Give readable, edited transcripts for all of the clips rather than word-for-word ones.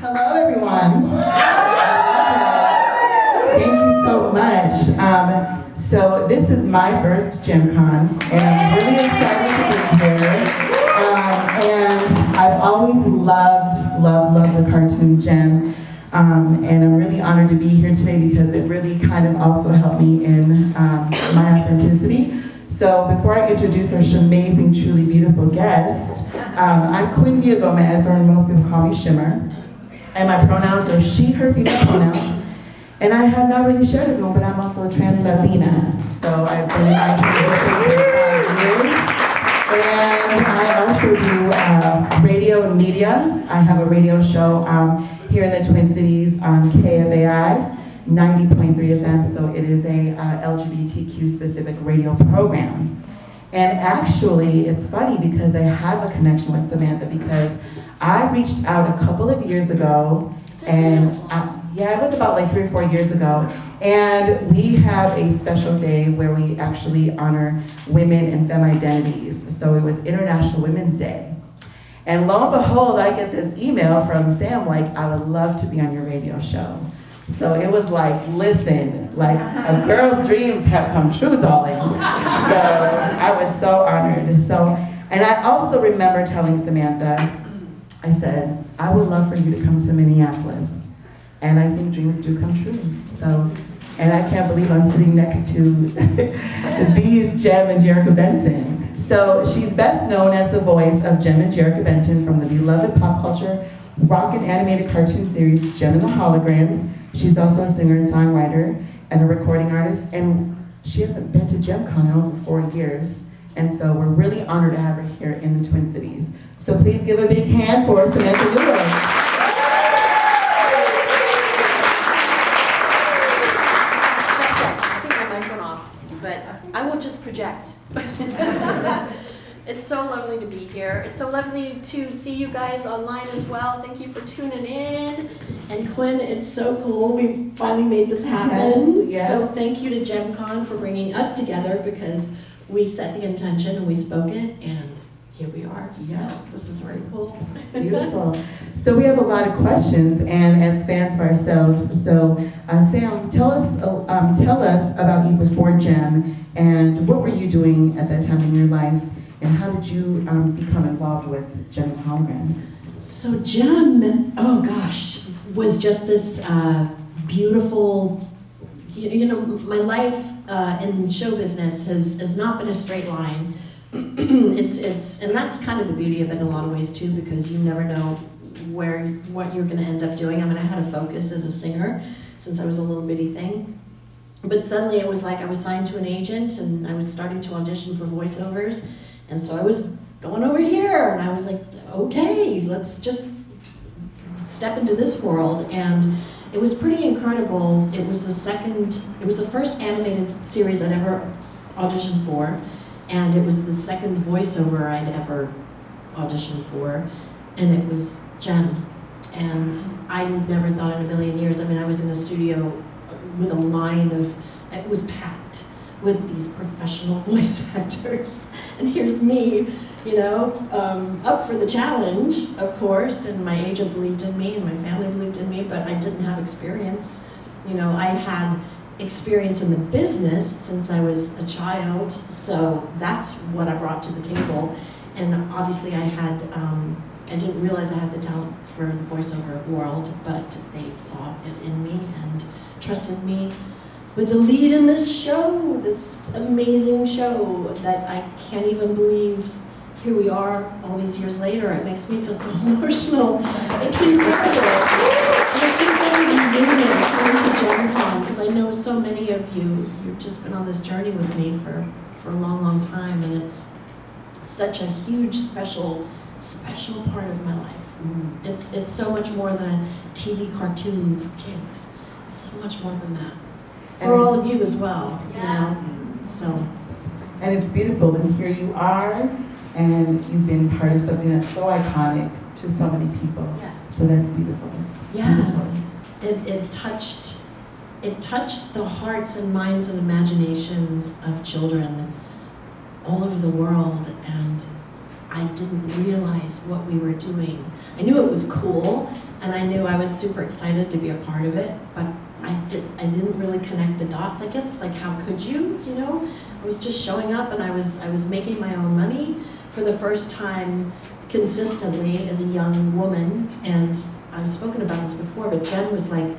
Hello, everyone. Thank you so much. So this is my first JemCon, and I'm really excited to be here. And I've always loved the cartoon Jem. And I'm really honored to be here today because it really kind of also helped me in my authenticity. So before I introduce our amazing, truly beautiful guest, I'm Quinn Villagomez, or most people call me Shimmer. And my pronouns are she, her, female pronouns. And I have not really shared it with but I'm also a trans Latina. So I've been in my transition for 5 years. And I also do radio and media. I have a radio show here in the Twin Cities on KFAI, 90.3 FM. So it is a LGBTQ specific radio program. And actually, it's funny because I have a connection with Samantha because I reached out a couple of years ago, and yeah, it was about like 3 or 4 years ago, and we have a special day where we actually honor women and femme identities. So it was International Women's Day. And lo and behold, I get this email from Sam like, I would love to be on your radio show. So it was like, listen, like a girl's dreams have come true, darling. So I was so honored. And I also remember telling Samantha, I said, I would love for you to come to Minneapolis. And I think dreams do come true. So, and I can't believe I'm sitting next to these Jem and Jerica Benton. So she's best known as the voice of Jem and Jerica Benton from the beloved pop culture rock and animated cartoon series Jem and the Holograms. She's also a singer and songwriter and a recording artist, and she hasn't been to JemCon in over 4 years. And so we're really honored to have her here in the Twin Cities. So please give a big hand for Samantha Newark. I think my mic went off, but I will just project. It's so lovely to be here. It's so lovely to see you guys online as well. Thank you for tuning in. And Quinn, it's so cool. We finally made this happen. Yes. So thank you to JemCon for bringing us together because we set the intention and we spoke it, and here we are. So yes. This is very cool. Beautiful. So we have a lot of questions, and as fans of ourselves, so Sam, tell us about you before Jem, and what were you doing at that time in your life? And how did you become involved with Jem and Holograms? So Jem, oh gosh, was just this beautiful, you know, my life in show business has not been a straight line. And that's kind of the beauty of it in a lot of ways too, because you never know what you're gonna end up doing. I mean, I had a focus as a singer since I was a little bitty thing. But suddenly it was like I was signed to an agent and I was starting to audition for voiceovers. And so I was going over here and I was like, okay, let's just step into this world. And it was pretty incredible. It was the first animated series I'd ever auditioned for. And it was the second voiceover I'd ever auditioned for. And it was Jem. And I never thought in a million years, I mean, I was in a studio with a line of, it was packed with these professional voice actors. And here's me, you know, up for the challenge, of course, and my agent believed in me and my family believed in me, but I didn't have experience. You know, I had experience in the business since I was a child, so that's what I brought to the table. And obviously I didn't realize I had the talent for the voiceover world, but they saw it in me and trusted me with the lead in this show, this amazing show that I can't even believe here we are all these years later. It makes me feel so emotional. It's incredible. And it feels like a reunion coming to JemCon because I know so many of you, you've just been on this journey with me for a long, long time, and it's such a huge, special part of my life. Mm-hmm. It's so much more than a TV cartoon for kids. It's so much more than that. For all of you as well, you know, so. And it's beautiful, and here you are, and you've been part of something that's so iconic to so many people. Yeah. So that's beautiful. Yeah, it touched the hearts and minds and imaginations of children all over the world, and I didn't realize what we were doing. I knew it was cool, and I knew I was super excited to be a part of it, but I didn't really connect the dots. I guess, like, how could you, you know? I was just showing up, and I was making my own money for the first time consistently as a young woman, and I've spoken about this before, but Jen was like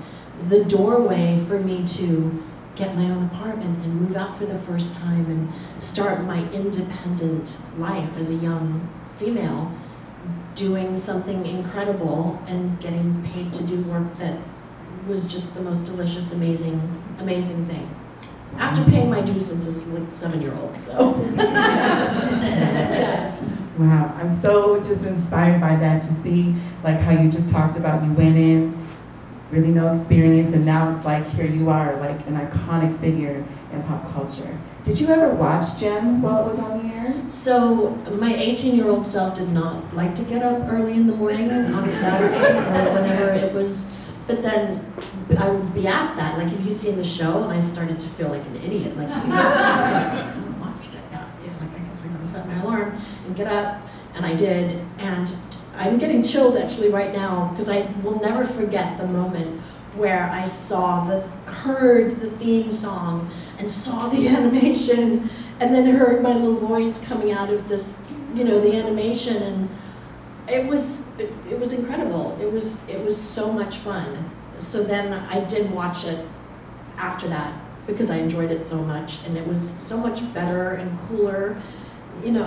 the doorway for me to get my own apartment and move out for the first time and start my independent life as a young female, doing something incredible and getting paid to do work that was just the most delicious, amazing thing. After paying my dues since a like 7-year-old, so. Yeah. Wow, I'm so just inspired by that, to see like how you just talked about, you went in, really no experience, and now it's like here you are, like an iconic figure in pop culture. Did you ever watch Gem while it was on the air? So my 18-year-old self did not like to get up early in the morning on a Saturday or whenever it was, but then I would be asked that, like, have you seen the show? And I started to feel like an idiot, like, I haven't watched it. Yeah, it's like, I guess I gotta set my alarm and get up, and I did, and I'm getting chills actually right now, because I will never forget the moment where I heard the theme song and saw the animation, and then heard my little voice coming out of this, you know, the animation, and it was incredible. It was so much fun. So then I did watch it after that because I enjoyed it so much, and it was so much better and cooler. You know,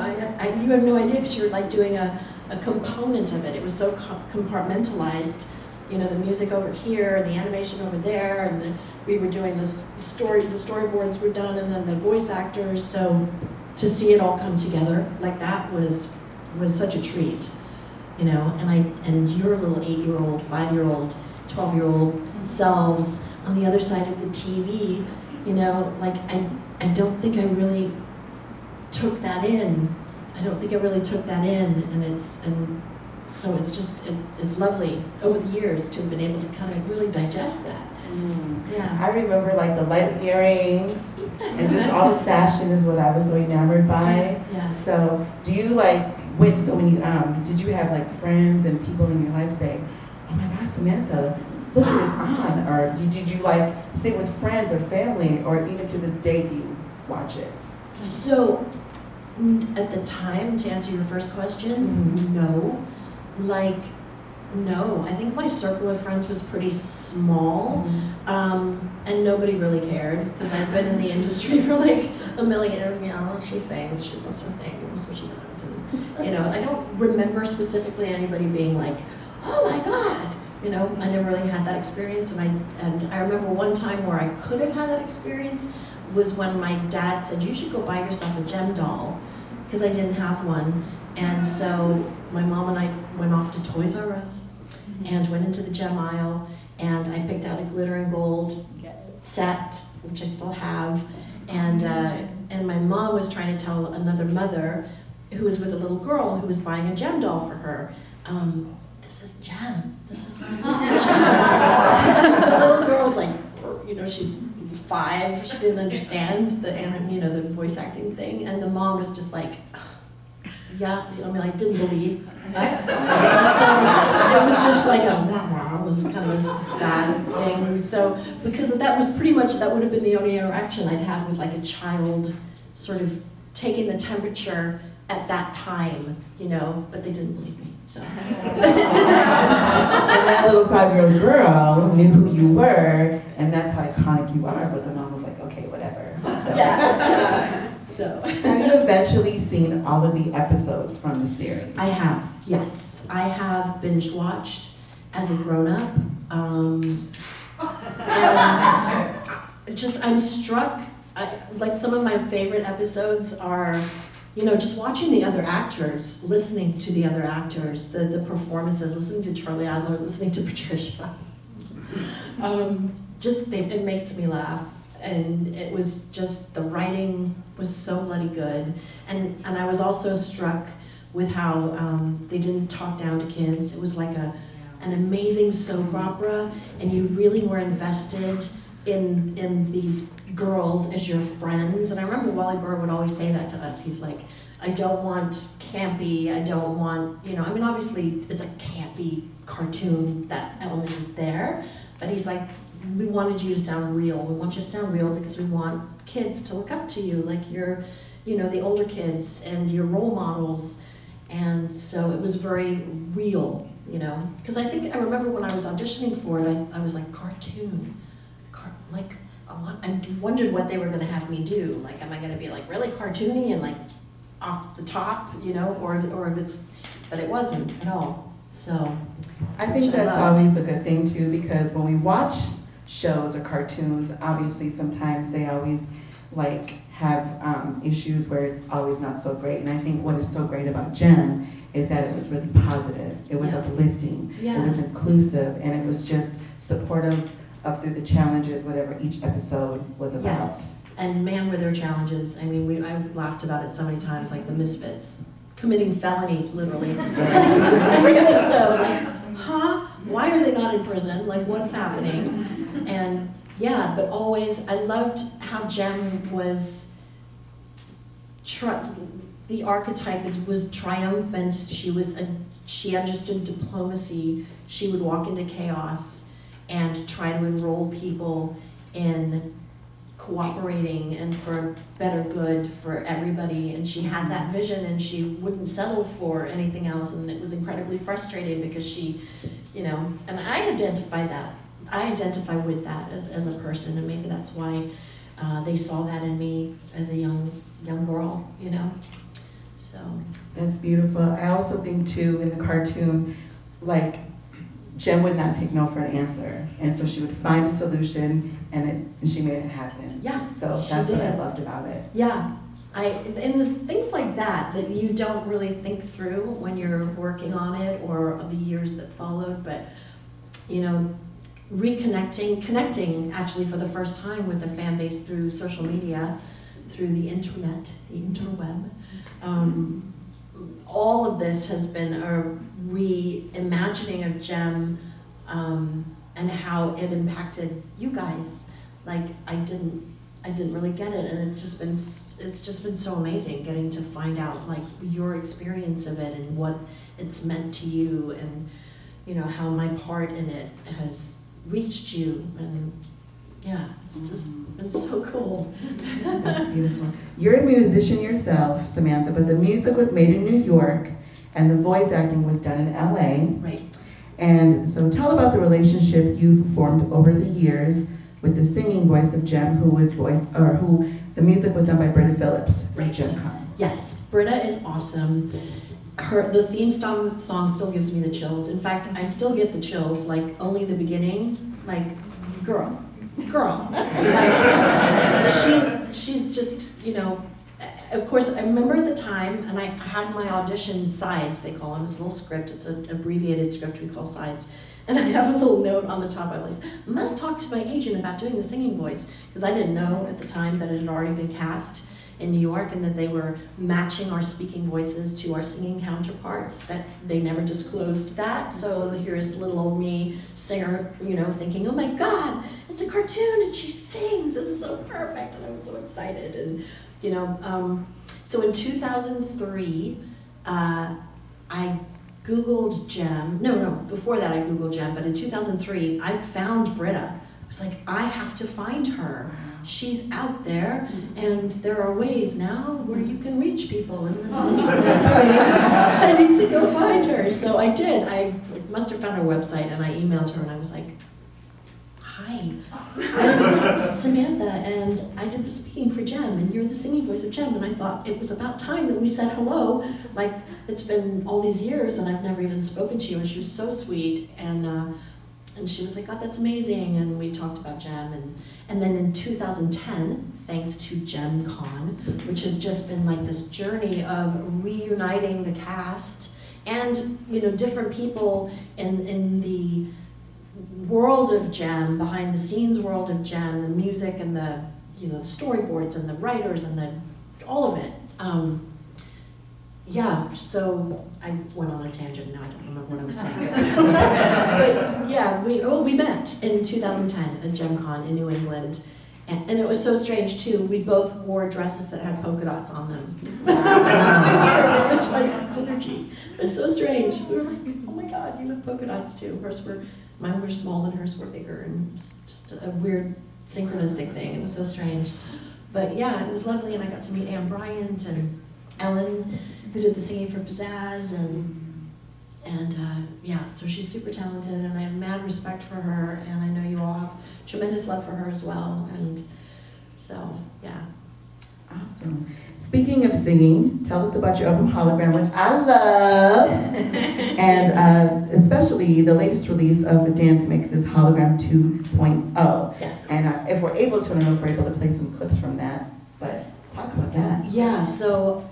you have no idea, because you're like doing a component of it. It was so compartmentalized. You know, the music over here, the animation over there, and we were doing the storyboards were done, and then the voice actors. So to see it all come together like that was such a treat. You know, and your little 8-year-old, 5-year-old, 12-year-old selves on the other side of the TV, you know, like I don't think I really took that in. And so it's lovely over the years to have been able to kind of really digest that. Yeah. I remember like the light up earrings and just all the fashion is what I was so enamored by. Yeah. So do you when you did you have like friends and people in your life say, oh my God, Samantha, look at it's on? Or did you like sit with friends or family, or even to this day do you watch it? So at the time, to answer your first question, no. No, I think my circle of friends was pretty small, and nobody really cared, because I've been in the industry for like a million, you know, she sings, she does her thing, that's what she does, and, you know, I don't remember specifically anybody being like, oh my God, you know, I never really had that experience, and I remember one time where I could have had that experience was when my dad said, you should go buy yourself a Gem doll, because I didn't have one. And so my mom and I went off to Toys R Us and went into the Gem aisle, and I picked out a glitter and gold set, which I still have, and my mom was trying to tell another mother who was with a little girl who was buying a Gem doll for her, this is Gem, this is the voice of Gem. And so the little girl's like, you know, she's 5, she didn't understand the voice acting thing, and the mom was just like, yeah, you know, I mean, I didn't believe us. And so it was just like it was kind of a sad thing. So because that was pretty much, that would have been the only interaction I'd had with like a child, sort of taking the temperature at that time, you know, but they didn't believe me, so it didn't happen. And that little 5-year-old girl knew who you were, and that's how iconic you are, but the mom was like, okay, whatever. So. Yeah. So. Have you eventually seen all of the episodes from the series? I have, yes. I have binge watched as a grown-up. I'm struck, like some of my favorite episodes are, you know, just watching the other actors, listening to the other actors, the performances, listening to Charlie Adler, listening to Patricia. It makes me laugh. And it was just, the writing was so bloody good. And I was also struck with how they didn't talk down to kids. It was like an amazing soap opera, and you really were invested in these girls as your friends. And I remember Wally Burr would always say that to us. He's like, I don't want campy, I don't want, you know, I mean, obviously it's a campy cartoon, that element is there, but he's like, we wanted you to sound real. We want you to sound real because we want kids to look up to you, like you're, you know, the older kids and your role models. And so it was very real, you know, because I remember when I was auditioning for it, I was like, cartoon, like, I wondered what they were gonna have me do. Like, am I gonna be like really cartoony and like off the top, you know, or if it's, but it wasn't at all, so. I think that's always a good thing too, because when we watch shows or cartoons, obviously sometimes they always like have issues where it's always not so great. And I think what is so great about Jem is that it was really positive. It was uplifting. Yeah. It was inclusive, and it was just supportive of through the challenges, whatever each episode was about. Yes, and man, were there challenges. I mean, I've laughed about it so many times, like the Misfits committing felonies, literally. Like, every episode, like, huh? Why are they not in prison? Like, what's happening? And yeah, but always, I loved how Jem was, the archetype was triumphant. She understood diplomacy. She would walk into chaos and try to enroll people in cooperating and for better good for everybody. And she had that vision, and she wouldn't settle for anything else. And it was incredibly frustrating because she, you know, and I identify with that as a person, and maybe that's why they saw that in me as a young girl, you know. So that's beautiful. I also think too, in the cartoon, like, Jem would not take no for an answer, and so she would find a solution, and she made it happen. Yeah, so that's what I loved about it. Yeah, and there's things like that you don't really think through when you're working on it or the years that followed, but you know, connecting actually for the first time with the fan base through social media, through the internet, the interweb. All of this has been a reimagining of Jem and how it impacted you guys. Like, I didn't really get it, and it's just been so amazing getting to find out like your experience of it and what it's meant to you, and you know how my part in it has reached you, and yeah, it's just been so cool. That's beautiful. You're a musician yourself, Samantha, but the music was made in New York, and the voice acting was done in LA. Right. And so tell about the relationship you've formed over the years with the singing voice of Jem, who the music was done by Britta Phillips. Right. JemCon. Yes, Britta is awesome. The theme song still gives me the chills. In fact, I still get the chills, like only the beginning, like, girl. Like, she's just, you know, of course, I remember at the time, and I have my audition sides, they call them, it's a little script, it's an abbreviated script we call sides. And I have a little note on the top, I was like, must talk to my agent about doing the singing voice, because I didn't know at the time that it had already been cast in New York and that they were matching our speaking voices to our singing counterparts, that they never disclosed that. So here's little old me, singer, you know, thinking, oh my God, it's a cartoon and she sings, this is so perfect. And I was so excited. And, you know, so in 2003, I Googled Jem. No, before that I Googled Jem, but in 2003, I found Britta. I was like, I have to find her. She's out there, and there are ways now where you can reach people in this internet. I need to go find her. So I did. I must have found her website, and I emailed her, and I was like, hi, I'm Samantha, and I did the speaking for Jem, and you're the singing voice of Jem. And I thought it was about time that we said hello. Like, it's been all these years, and I've never even spoken to you, and she was so sweet. And she was like, oh, that's amazing, and we talked about Jem, and then in 2010, thanks to JemCon, which has just been like this journey of reuniting the cast and, you know, different people in the world of Jem, behind the scenes world of Jem, the music and the, you know, storyboards and the writers and all of it. Yeah, so I went on a tangent, now I don't remember what I was saying. But yeah, we met in 2010 at JemCon in New England, And it was so strange too. We both wore dresses that had polka dots on them. It was really weird. It was like synergy. It was so strange. We were like, oh my God, you have polka dots too. Mine were small and hers were bigger, and it was just a weird synchronistic thing. It was so strange. But yeah, it was lovely, and I got to meet Anne Bryant and Ellen, who did the singing for Pizzazz, and yeah, so she's super talented, and I have mad respect for her, and I know you all have tremendous love for her as well, and so, yeah. Awesome. Speaking of singing, tell us about your album Hologram, which I love, and especially the latest release of the dance mix is Hologram 2.0. Yes. And if we're able to, I don't know if we're able to play some clips from that, but talk about that. Yeah, so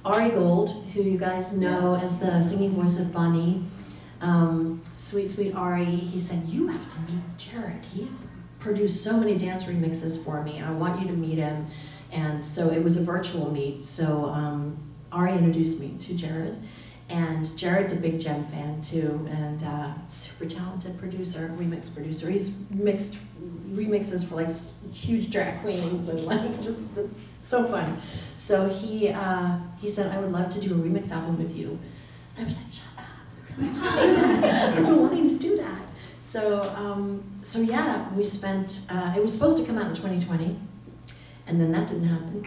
Ari Gold, who you guys know as the singing voice of Bunny, sweet, sweet Ari, he said, you have to meet Jared. He's produced so many dance remixes for me. I want you to meet him. And so it was a virtual meet. So Ari introduced me to Jared. And Jared's a big Jem fan too, and super talented producer, remix producer. He's mixed remixes for like huge drag queens and like just, it's so fun. So he said, I would love to do a remix album with you. And I was like, shut up, I really want to do that. I've been wanting to do that. So yeah, we spent, it was supposed to come out in 2020, and then that didn't happen.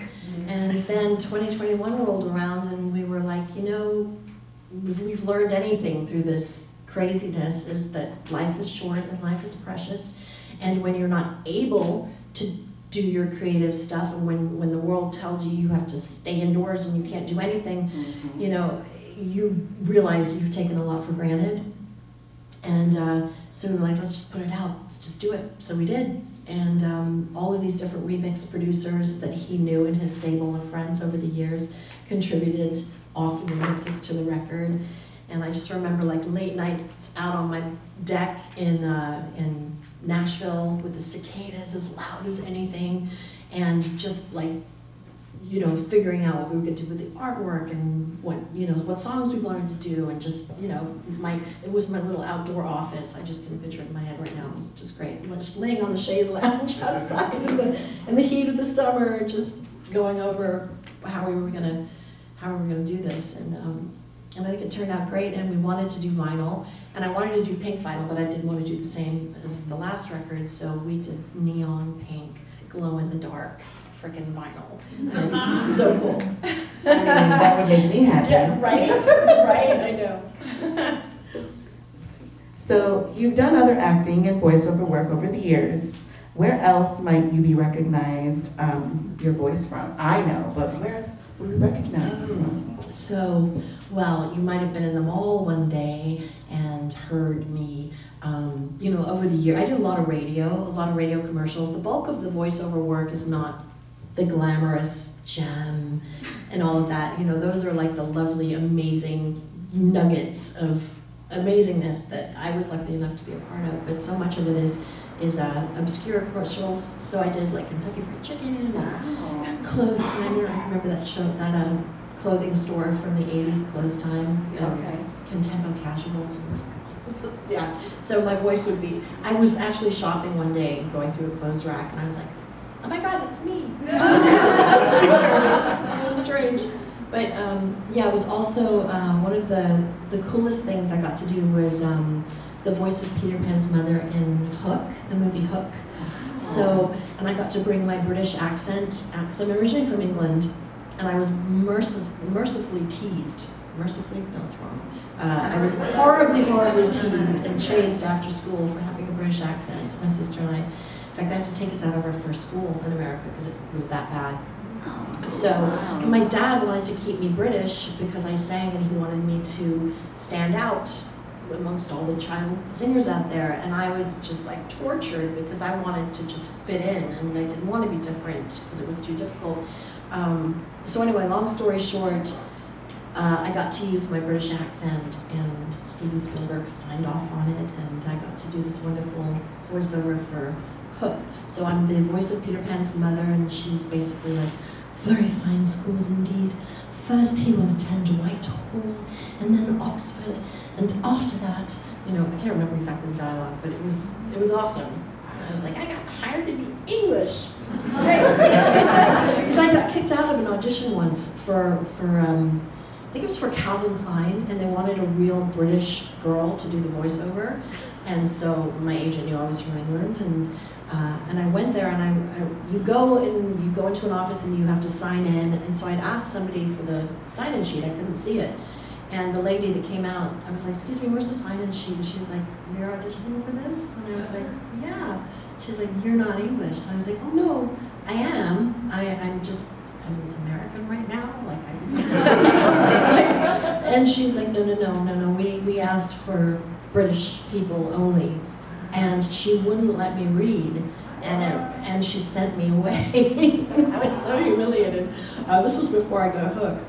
And then 2021 rolled around, and we were like, you know, if we've learned anything through this craziness is that life is short and life is precious. And when you're not able to do your creative stuff, and when the world tells you you have to stay indoors and you can't do anything, you know, you realize you've taken a lot for granted. And so we were like, let's just put it out, let's just do it. So we did. And all of these different remix producers that he knew in his stable of friends over the years contributed awesome remixes to the record. And I just remember like late nights out on my deck in Nashville with the cicadas as loud as anything, and just like, you know, figuring out what we were going to do with the artwork and what, you know, what songs we wanted to do, and just, you know, it was my little outdoor office. I just can picture it in my head right now. It was just great. Just laying on the chaise lounge outside in the heat of the summer, just going over how we were gonna do this, and I think it turned out great. And we wanted to do vinyl, and I wanted to do pink vinyl, but I didn't want to do the same as the last record, so we did neon pink, glow in the dark, freaking vinyl. And it's so cool. I mean, that would make me happy. Yeah, right, right, I know. So you've done other acting and voiceover work over the years. Where else might you be recognized your voice from? I know, but where else would we recognize you from? So, well, you might have been in the mall one day and heard me, you know, over the year. I do a lot of radio commercials. The bulk of the voiceover work is not the glamorous gem and all of that. You know, those are like the lovely, amazing nuggets of amazingness that I was lucky enough to be a part of. But so much of it is obscure commercials. So I did like Kentucky Fried Chicken and Closed Time. I don't know if you remember that show, that clothing store from the 80s, Closed Time. Okay. Contempo Casuals. Yeah. So my voice would be, I was actually shopping one day, going through a clothes rack, and I was like, oh my God, that's me. It was strange. But yeah, it was also one of the coolest things I got to do was the voice of Peter Pan's mother in Hook, the movie Hook. So, and I got to bring my British accent, because I'm originally from England, and I was mercifully teased. Mercifully? No, that's wrong. I was horribly teased and chased after school for having a British accent, my sister and I. In fact, they had to take us out of our first school in America because it was that bad. So my dad wanted to keep me British because I sang, and he wanted me to stand out amongst all the child singers out there. And I was just like tortured because I wanted to just fit in, and I didn't want to be different because it was too difficult. So anyway, long story short, I got to use my British accent, and Steven Spielberg signed off on it, and I got to do this wonderful voiceover for Hook. So I'm the voice of Peter Pan's mother, and she's basically like, very fine schools indeed. First he will attend Whitehall, and then Oxford, and after that, you know, I can't remember exactly the dialogue, but it was awesome. I was like, I got hired to be English. It's great. Because I got kicked out of an audition once for I think it was for Calvin Klein, and they wanted a real British girl to do the voiceover. And so my agent knew I was from England, and I went there, and you go into an office and you have to sign in. And so I'd asked somebody for the sign-in sheet. I couldn't see it. And the lady that came out, I was like, excuse me, where's the sign-in sheet? And she was like, you're auditioning for this? And I was like, yeah. She's like, you're not English. And I was like, oh no, I am. I'm American right now. And she's like, no. We asked for British people only. And she wouldn't let me read. And she sent me away. I was so humiliated. This was before I got a hook.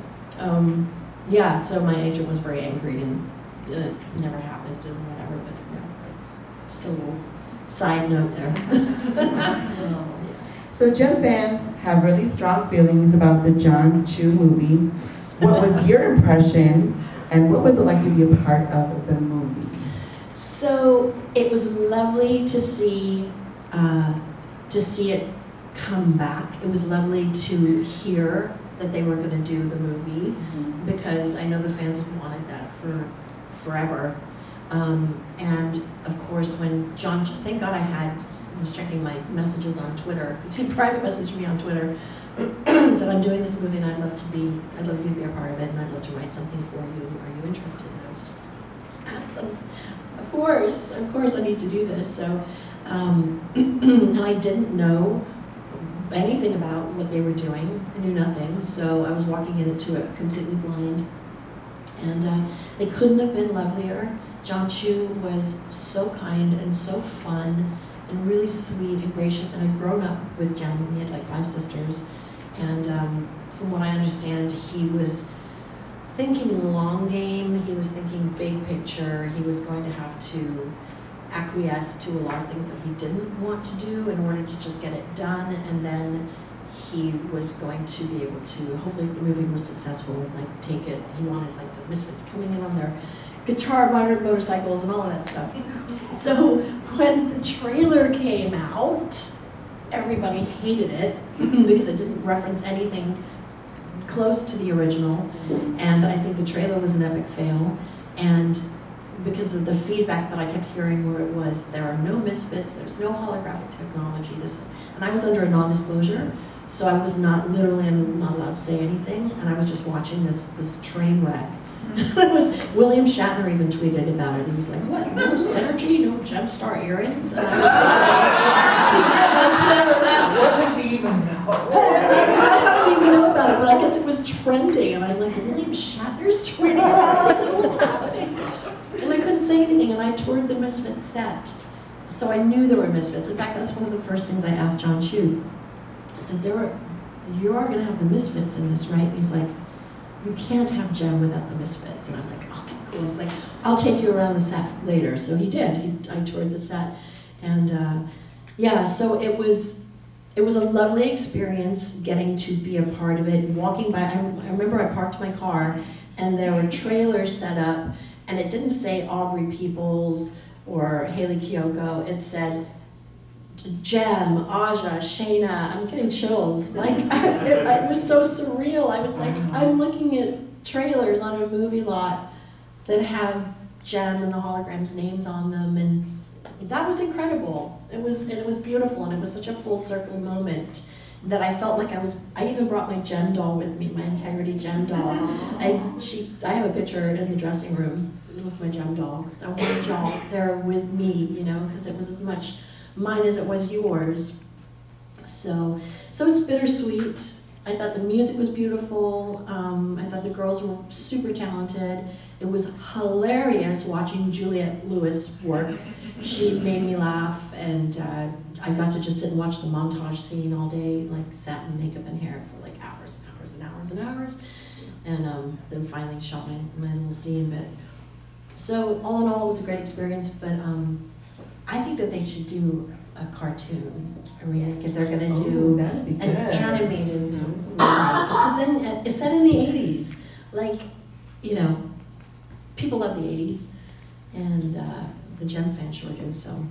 Yeah, so my agent was very angry, and it never happened and whatever, but yeah, that's just a little side note there. So Jem fans have really strong feelings about the John Chu movie. What was your impression, and what was it like to be a part of the movie? So it was lovely to see it come back. It was lovely to hear that they were going to do the movie, because I know the fans have wanted that for forever. And of course, when John, thank God I was checking my messages on Twitter, because he private messaged me on Twitter and said, I'm doing this movie and I'd love you to be a part of it, and I'd love to write something for you. Are you interested? And I was just like, awesome. Of course I need to do this. So, and I didn't know anything about what they were doing. I knew nothing, so I was walking into it completely blind. And they couldn't have been lovelier. John Chu was so kind and so fun and really sweet and gracious, and had grown up with Jem. He had like 5 sisters. And from what I understand, he was thinking long game, he was thinking big picture. He was going to have to acquiesce to a lot of things that he didn't want to do in order to just get it done, and then he was going to be able to, hopefully if the movie was successful, like take it. He wanted like the Misfits coming in on their guitar motorcycles and all of that stuff. So when the trailer came out, everybody hated it because it didn't reference anything close to the original, and I think the trailer was an epic fail. And because of the feedback that I kept hearing, where it was, there are no Misfits, there's no holographic technology, and I was under a non-disclosure, so I was not allowed to say anything, and I was just watching this train wreck. It was, William Shatner even tweeted about it. He was like, what, no synergy, no Gemstar earrings? And I was just like, what does he even know? I don't even know about it, but I guess it was trending, and I'm like, William Shatner's tweeting about this, and what's happening? And I couldn't say anything, and I toured the Misfits set. So I knew there were Misfits. In fact, that's one of the first things I asked John Chu. I said, you are gonna have the Misfits in this, right? And he's like, you can't have Jem without the Misfits. And I'm like, okay, cool. He's like, I'll take you around the set later. So he did. I toured the set. And yeah, so it was a lovely experience getting to be a part of it. Walking by, I remember I parked my car, and there were trailers set up, and it didn't say Aubrey Peoples or Haley Kiyoko. It said Jem, Aja, Shayna. I'm getting chills. Like, it was so surreal. I was like, I'm looking at trailers on a movie lot that have Jem and the holograms' names on them, and that was incredible. It was beautiful, and it was such a full circle moment that I felt like I even brought my Jem doll with me, my Integrity Jem doll. I have a picture in the dressing room with my Jem doll, because I wanted y'all there with me, you know, because it was as much mine as it was yours. So it's bittersweet. I thought the music was beautiful. I thought the girls were super talented. It was hilarious watching Juliette Lewis work. She made me laugh, and I got to just sit and watch the montage scene all day, like satin makeup and hair for like hours and hours and hours and hours. And then finally shot my little scene. But so all in all, it was a great experience. But I think that they should do a cartoon remake if they're going to do an animated remake. Because then it's set in the 80s. Like, you know, people love the 80s, and the Jem fans sure do. So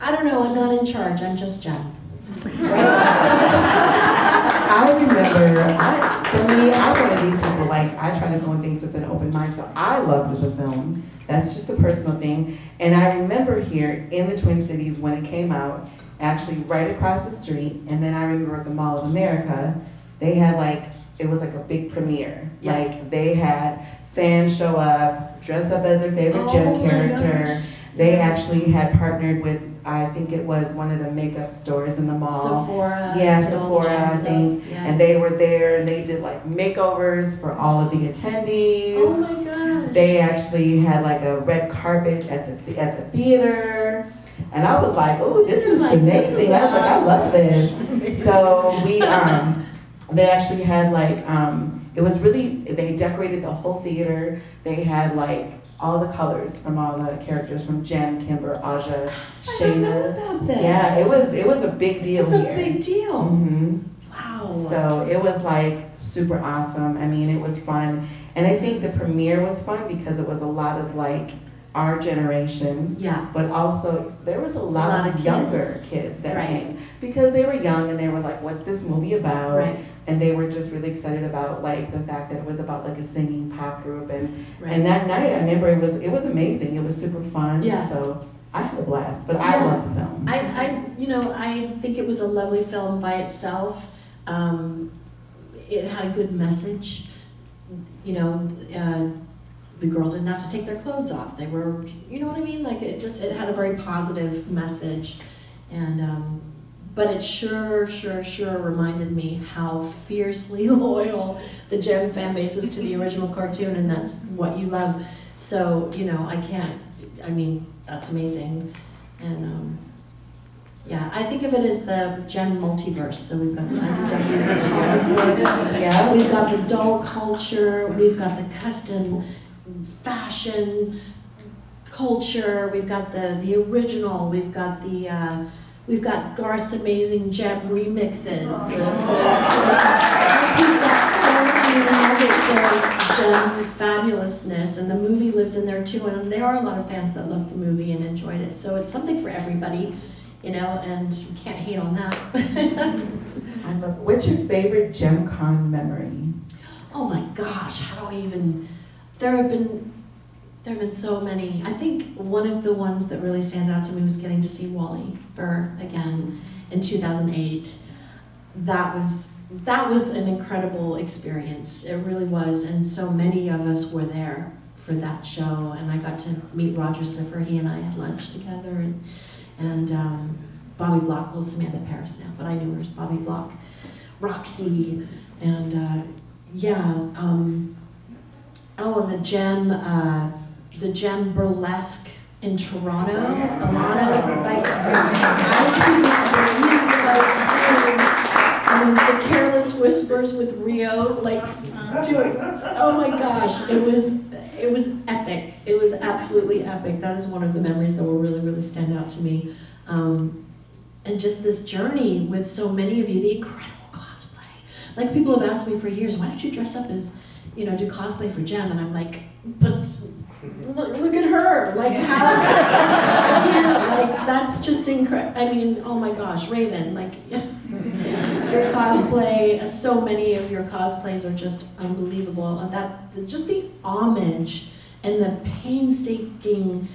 I don't know, I'm not in charge, I'm just Jem. I remember, for me, I'm one of these people, like, I try to go in things with an open mind, so I loved the film. That's just a personal thing. And I remember here in the Twin Cities when it came out, actually right across the street, and then I remember at the Mall of America, they had like, it was like a big premiere. Yeah. Like, they had fans show up, dress up as their favorite Jem character. They actually had partnered with, I think it was one of the makeup stores in the mall. Sephora. Yeah, did all the Sephora, Jem I stuff. think. Yeah. And they were there and they did like makeovers for all of the attendees. Oh my gosh. They actually had like a red carpet at the theater. And I was like, oh, this is amazing. I was like, I love this. So they actually had like, it was really, they decorated the whole theater. They had like all the colors from all the characters from Jem, Kimber, Aja, Shayna. I don't know about this. Yeah, it was a big deal It's here. a big deal. hmm Wow. So it was like super awesome. I mean, it was fun. And I think the premiere was fun because it was a lot of like our generation. Yeah. But also there was a lot of younger kids that Right. came because they were young and they were like, what's this movie about? Right. And they were just really excited about like the fact that it was about like a singing pop group and Right. and that night I remember it was amazing. It was super fun. Yeah. So I had a blast, but I Yeah. love the film. I think it was a lovely film by itself. It had a good message. The girls didn't have to take their clothes off. They were, you know what I mean? Like it had a very positive message. And, but it sure reminded me how fiercely loyal the Jem fan base is to the original cartoon, and that's what you love. So, that's amazing. And, I think of it as the Jem multiverse. So we've got the IDW comic books, Yeah. we've got the doll culture, we've got the custom fashion culture, we've got the original, we've got Garth's amazing Jem remixes. We've got so many nuggets of Jem fabulousness, and the movie lives in there too. And there are a lot of fans that loved the movie and enjoyed it. So it's something for everybody, and you can't hate on that. I love. What's your favorite JemCon memory? Oh my gosh, how do I even? There have been so many. I think one of the ones that really stands out to me was getting to see Wally Burr again in 2008. That was an incredible experience. It really was, and so many of us were there for that show. And I got to meet Roger Siffer. He and I had lunch together, and Bobby Block, well, Samantha Paris now, but I knew her as Bobby Block, Roxy, and and the Jem burlesque in Toronto. A lot of I could not believe the Careless Whispers with Rio, doing. Oh my gosh, it was epic. It was absolutely epic. That is one of the memories that will really stand out to me. And just this journey with so many of you, the incredible cosplay. Like, people have asked me for years, why don't you dress up as, do cosplay for Jem? And I'm like, but look at her. Like, how? I can't, that's just incredible. Oh my gosh, Raven, your cosplay, so many of your cosplays are just unbelievable. And just the homage and the painstaking,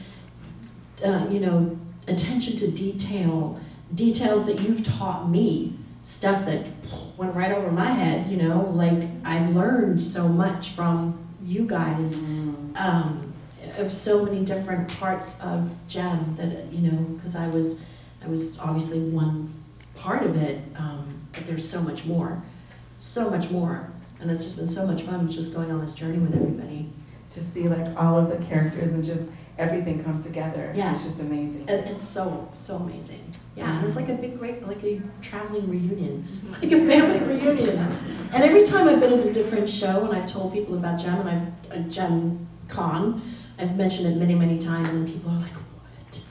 attention to details that you've taught me, stuff that went right over my head, I've learned so much from you guys, of so many different parts of Jem that, because I was obviously one part of it, but there's so much more, and it's just been so much fun just going on this journey with everybody. To see all of the characters and just everything come together. Yeah. It's just amazing. It's so amazing. Yeah, and it's like a big, great, like a traveling reunion, like a family reunion. And every time I've been at a different show and I've told people about Jem, and JemCon, I've mentioned it many times, and people are like, what?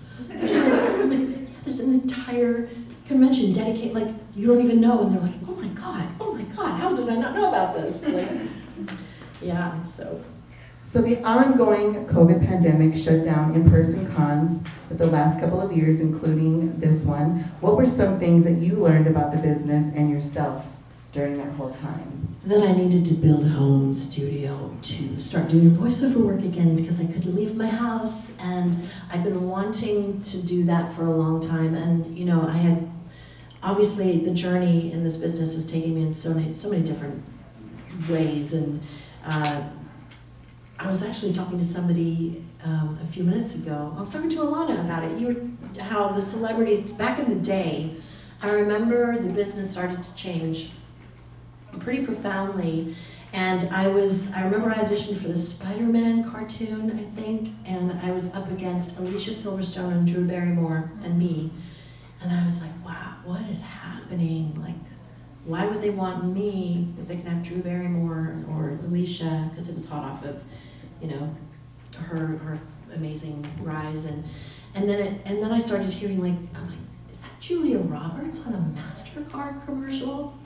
There's an entire convention dedicated, you don't even know, and they're like, oh my God, how did I not know about this? Yeah, so. So the ongoing COVID pandemic shut down in-person cons for the last couple of years, including this one. What were some things that you learned about the business and yourself during that whole time? Then I needed to build a home studio to start doing voiceover work again because I couldn't leave my house, and I've been wanting to do that for a long time. And you know, I had obviously the journey in this business has taken me in so many different ways, and I was actually talking to somebody a few minutes ago. I was talking to Alana about it. How the celebrities back in the day. I remember the business started to change pretty profoundly, and I remember I auditioned for the Spider-Man cartoon, I think, and I was up against Alicia Silverstone and Drew Barrymore and me, and I was like, wow, what is happening? Like, why would they want me if they can have Drew Barrymore or Alicia? Because it was hot off of, you know, her amazing rise, and then I started hearing I'm like, is that Julia Roberts on the MasterCard commercial?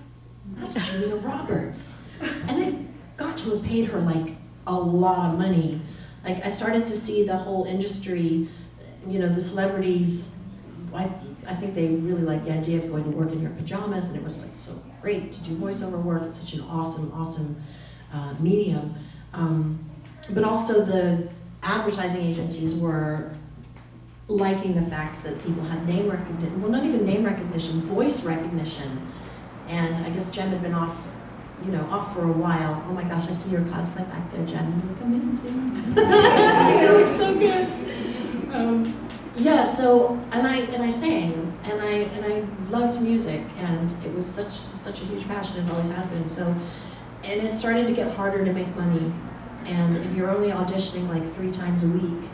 That's Julia Roberts. And they've got to have paid her like a lot of money. Like, I started to see the whole industry, you know, the celebrities, I think they really liked the idea of going to work in your pajamas, and it was like so great to do voiceover work. It's such an awesome medium. But also the advertising agencies were liking the fact that people had name recognition, well, not even name recognition, voice recognition. And I guess Jem had been off for a while. Oh my gosh, I see your cosplay back there, Jem. You look amazing. You look so good. Yeah, so, and I sang, and I loved music, and it was such a huge passion, and always has been. So, and it started to get harder to make money. And if you're only auditioning like 3 times a week,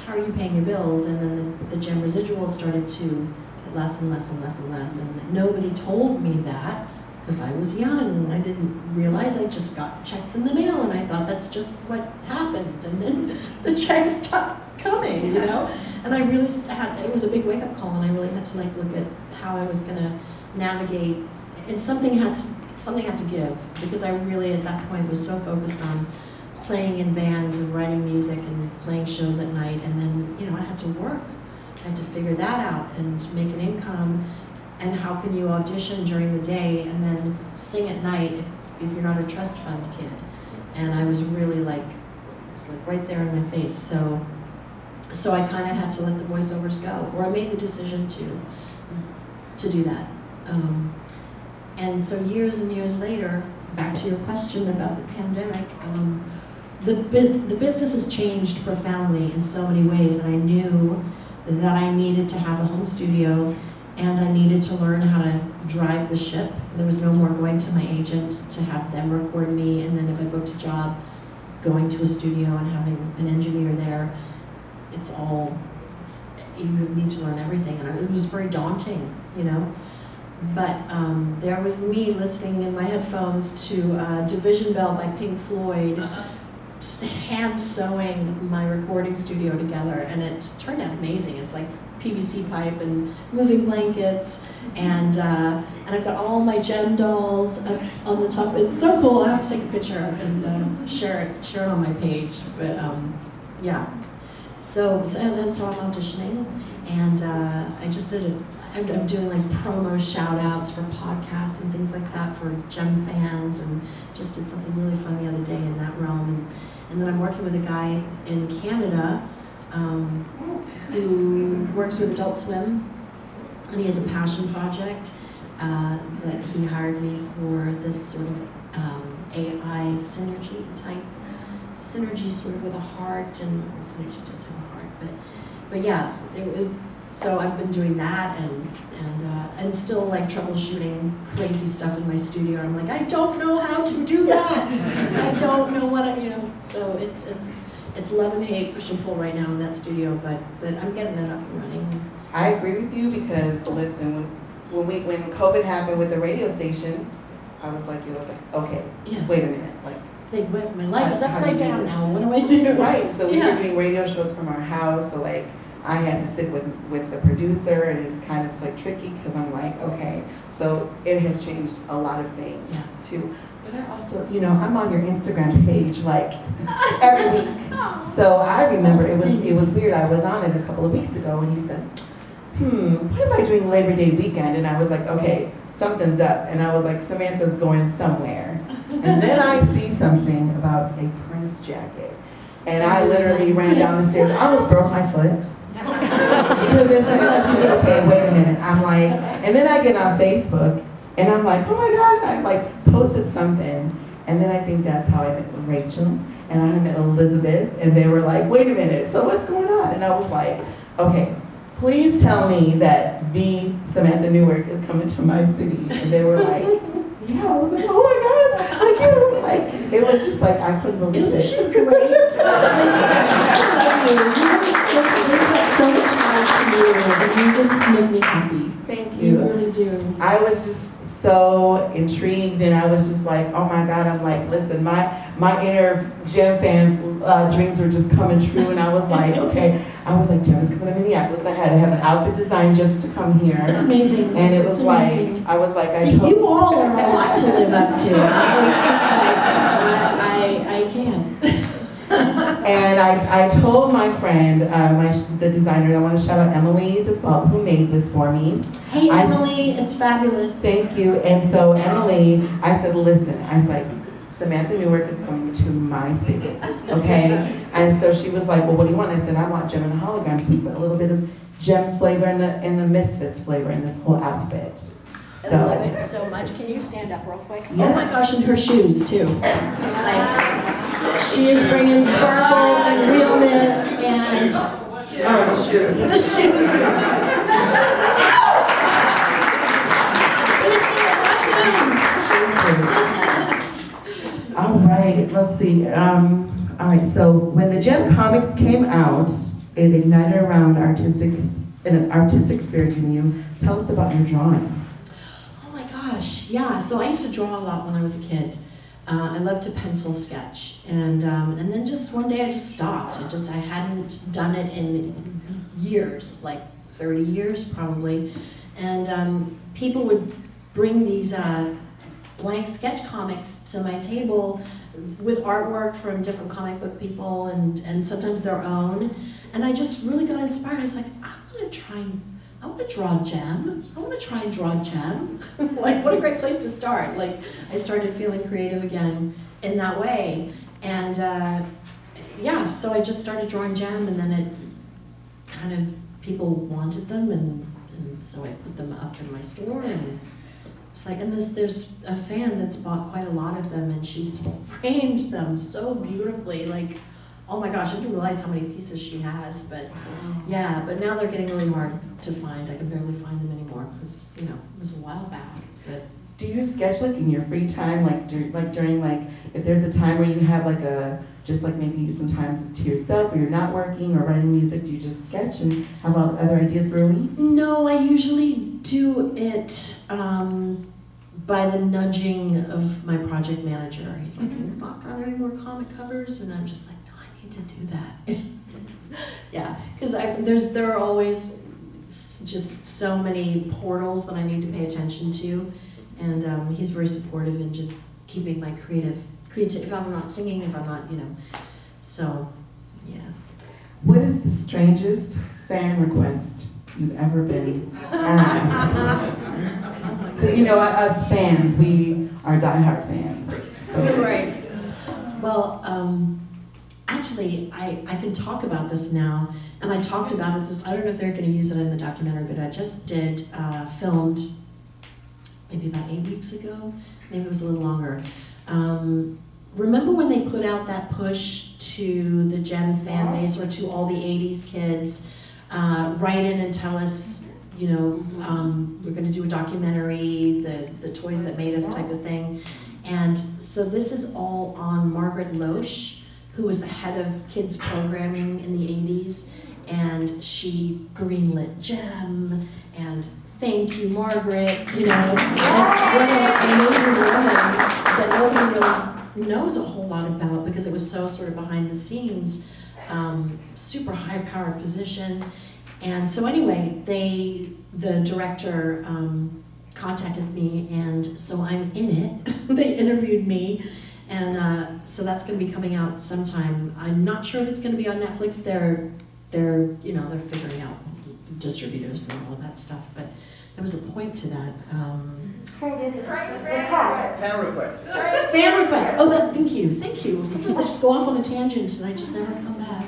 how are you paying your bills? And then the Jem residuals started to less and less and less and less, and nobody told me that because I was young. I didn't realize. I just got checks in the mail, and I thought that's just what happened, and then the checks stopped coming, you know. And I really it was a big wake-up call, and I really had to like look at how I was gonna navigate, and something had to give, because I really at that point was so focused on playing in bands and writing music and playing shows at night, and then, you know, I had to work. I had to figure that out and make an income, and how can you audition during the day and then sing at night if you're not a trust fund kid? And I was really like, it's like right there in my face. So I kind of had to let the voiceovers go, or I made the decision to do that. And so years and years later, back to your question about the pandemic, the business has changed profoundly in so many ways, and I knew that I needed to have a home studio, and I needed to learn how to drive the ship. There was no more going to my agent to have them record me, and then if I booked a job, going to a studio and having an engineer there. You need to learn everything, and it was very daunting, you know. But there was me listening in my headphones to Division Bell by Pink Floyd, hand sewing my recording studio together, and it turned out amazing. It's like PVC pipe and moving blankets, and I've got all my Jem dolls up on the top. It's so cool. I have to take a picture and share it on my page. But yeah, so I'm auditioning, and I just did I'm doing like promo shout outs for podcasts and things like that for Jem fans, and just did something really fun the other day in that realm. And then I'm working with a guy in Canada who works with Adult Swim, and he has a passion project that he hired me for, this sort of AI synergy type, synergy sort of with a heart, and synergy does have a heart, but yeah, so I've been doing that and still like troubleshooting crazy stuff in my studio. I'm like, I don't know how to do that. I don't know what so it's love and hate, push and pull right now in that studio, but I'm getting it up and running. I agree with you, because listen, when COVID happened with the radio station, I was like, okay, yeah. Wait a minute, my life is upside down now. What do I do? Right. So we yeah. were doing radio shows from our house. So like I had to sit with the producer, and it's kind of like tricky because I'm like, okay, so it has changed a lot of things too. But I also, I'm on your Instagram page like every week. So I remember it was weird. I was on it a couple of weeks ago, and you said, what am I doing Labor Day weekend? And I was like, okay, something's up. And I was like, Samantha's going somewhere. And then I see something about a Prince jacket. And I literally ran down the stairs. I almost broke my foot. Because it's like, okay, wait a minute. I'm like, and then I get on Facebook, and I'm like, oh my God, and I like posted something. And then I think that's how I met Rachel, and I met Elizabeth, and they were like, wait a minute, so what's going on? And I was like, okay, please tell me that the Samantha Newark is coming to my city. And they were like, yeah. I was like, oh my God, I can't. Like, it was just like, I couldn't believe it. Isn't she great? I love you. You got so much life in you, and you just make me happy. Thank you. You really do. I was just so intrigued, and I was just like, oh my God, I'm like, listen, my inner Jem fan dreams were just coming true, and I was like, okay, I was like, Jem is coming to Minneapolis. I had to have an outfit designed just to come here. That's amazing. And it was That's like, amazing. I was like, See, you all are a lot to live up to. I was just like, I can. And I told my friend, the designer, I want to shout out Emily Default, who made this for me. Hey, Emily, it's fabulous. Thank you. And so Emily, I said, listen, I was like, Samantha Newark is coming to my city, okay? And so she was like, well, what do you want? I said, I want Jem and the Holograms. So we put a little bit of Jem flavor and the Misfits flavor in this whole outfit. I love it so much. Can you stand up real quick? Yes. Oh my gosh, and her shoes too. Like, she is bringing sparkle and realness and the shoes. the shoes. All right, let's see. All right, so when the Jem comics came out, it ignited around an artistic spirit in you. Tell us about your drawing. Oh my gosh, yeah. So I used to draw a lot when I was a kid. I loved to pencil sketch, and then just one day I just stopped. I hadn't done it in years, like 30 years probably, and people would bring these blank sketch comics to my table with artwork from different comic book people and sometimes their own, and I just really got inspired. I was like, I want to draw Jem. I want to try and draw Jem. Like, what a great place to start. Like, I started feeling creative again in that way. And yeah, so I just started drawing Jem, and then it kind of, people wanted them, and so I put them up in my store, and it's like, and there's a fan that's bought quite a lot of them, and she's framed them so beautifully. Like, oh my gosh, I didn't realize how many pieces she has, but yeah, but now they're getting really hard to find. I can barely find them anymore because, it was a while back. But Do you sketch like in your free time, during if there's a time where you have just maybe some time to yourself, or you're not working or writing music, do you just sketch and have all the other ideas brewing? no, I usually do it by the nudging of my project manager. He's like, "You've not done any more comic covers?" And I'm just like, no, I need to do that. Yeah, because there are always just so many portals that I need to pay attention to, and he's very supportive in just keeping my creative. If I'm not singing, if I'm not, so yeah. What is the strangest fan request you've ever been asked? Because us fans, we are diehard fans. So Right. Well, actually, I can talk about this now, and I talked about it. I don't know if they're going to use it in the documentary, but I just filmed maybe about 8 weeks ago. Maybe it was a little longer. Remember when they put out that push to the Jem fan base, or to all the 80s kids, write in and tell us, we're going to do a documentary, the toys that made us type of thing. And so this is all on Margaret Loesch, who was the head of kids programming in the 80s, and she greenlit Jem, and thank you, Margaret, what an amazing woman that nobody really knows a whole lot about, because it was so sort of behind the scenes, super high-powered position. And so anyway, the director contacted me, and so I'm in it. They interviewed me, and so that's going to be coming out sometime. I'm not sure if it's going to be on Netflix. They're figuring out distributors and all of that stuff, but there was a point to that. Fan request. Fan request. Oh, thank you. Sometimes I just go off on a tangent and I just never come back.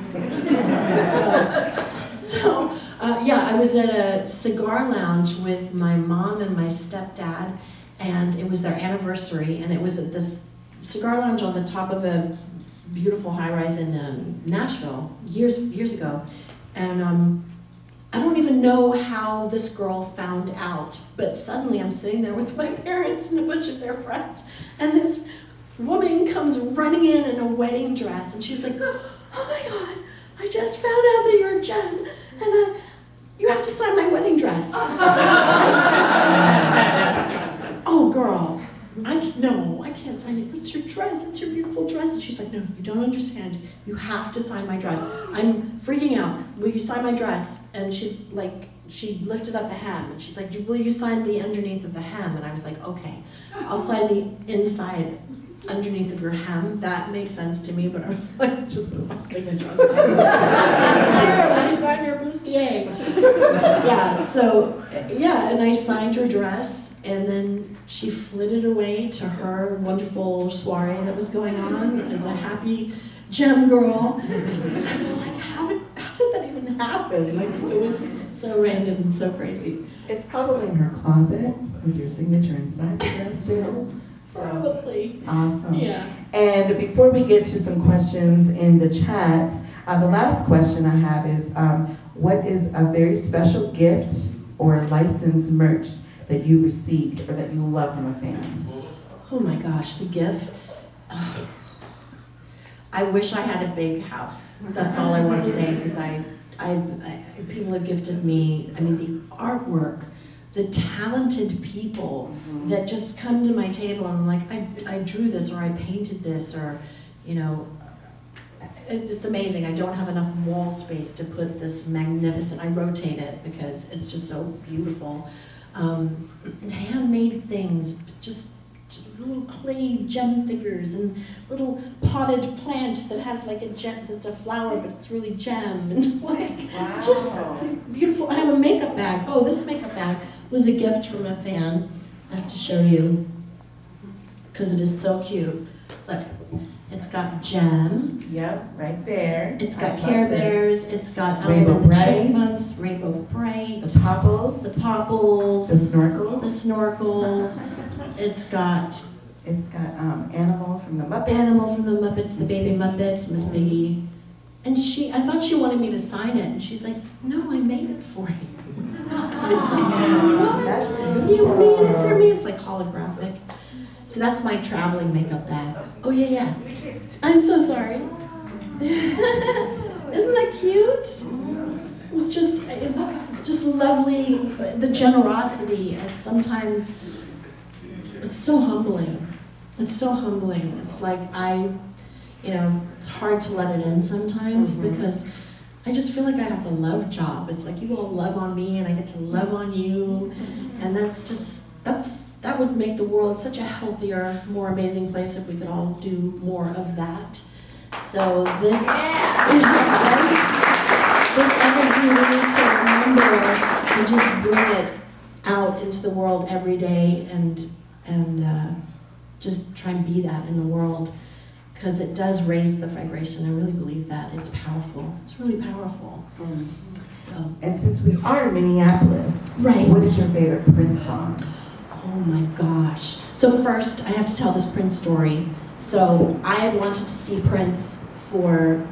I was at a cigar lounge with my mom and my stepdad, and it was their anniversary, and it was at this cigar lounge on the top of a beautiful high-rise in Nashville years ago, and I don't even know how this girl found out, but suddenly I'm sitting there with my parents and a bunch of their friends, and this woman comes running in a wedding dress, and she was like, "Oh my God, I just found out that you're Jem, and you have to sign my wedding dress." And I was like, "Oh girl, I can't sign it. It's your dress. It's your beautiful dress." And she's like, "No, you don't understand. You have to sign my dress." I'm freaking out. "Will you sign my dress?" And she's like, she lifted up the hem, and she's like, "Will you sign the underneath of the hem?" And I was like, "Okay, I'll sign the inside underneath of your hem. That makes sense to me." But I was like, just put my signature on it. "Here, let me sign your bustier." And I signed her dress, and then she flitted away to her wonderful soiree that was going on as a happy Jem girl. And I was like, how did that even happen? Like, it was so random and so crazy. It's probably in her closet with your signature inside the dress still. Probably. Awesome. Yeah. And before we get to some questions in the chat, the last question I have is, what is a very special gift or licensed merch that you received or that you love from a fan? Oh my gosh, the gifts. I wish I had a big house. That's all I want to say, because people have gifted me, the artwork, the talented people that just come to my table and like, I drew this, or I painted this, or, it's amazing. I don't have enough wall space to put this magnificent, I rotate it because it's just so beautiful. Handmade things, just little clay gem figures and little potted plant that has like a gem, that's a flower, but it's really gem, and like, Wow. just beautiful. I have a makeup bag. Oh, this makeup bag was a gift from a fan. I have to show you because it is so cute. Look, it's got gem. Yep, right there. It's got I love Care this. Bears. It's got Rainbow Alvin and the Brights. Chipmunks, Rainbow Bright, The popples, the the Popples, snorkels. the Snorkels. It's got It's got Animal from the Muppets. Animal from the Muppets, the Baby Muppets, Miss Piggy. And I thought she wanted me to sign it, and she's like, "No, I made it for you." I was like, "What? That's You beautiful. made it for me?" It's like holographic. So that's my traveling makeup bag. Oh yeah. I'm so sorry. Isn't that cute? It was just lovely. The generosity, and sometimes it's so humbling. It's so humbling. It's like it's hard to let it in sometimes because I just feel like I have the love job. It's like you all love on me and I get to love on you, and that would make the world such a healthier, more amazing place if we could all do more of that. So this energy we need to remember and just bring it out into the world every day and just try and be that in the world, because it does raise the vibration. I really believe that. It's powerful. It's really powerful. So. And since we are in Minneapolis, Right. what is your favorite Prince song? Oh my gosh. So first, I have to tell this Prince story. So I had wanted to see Prince for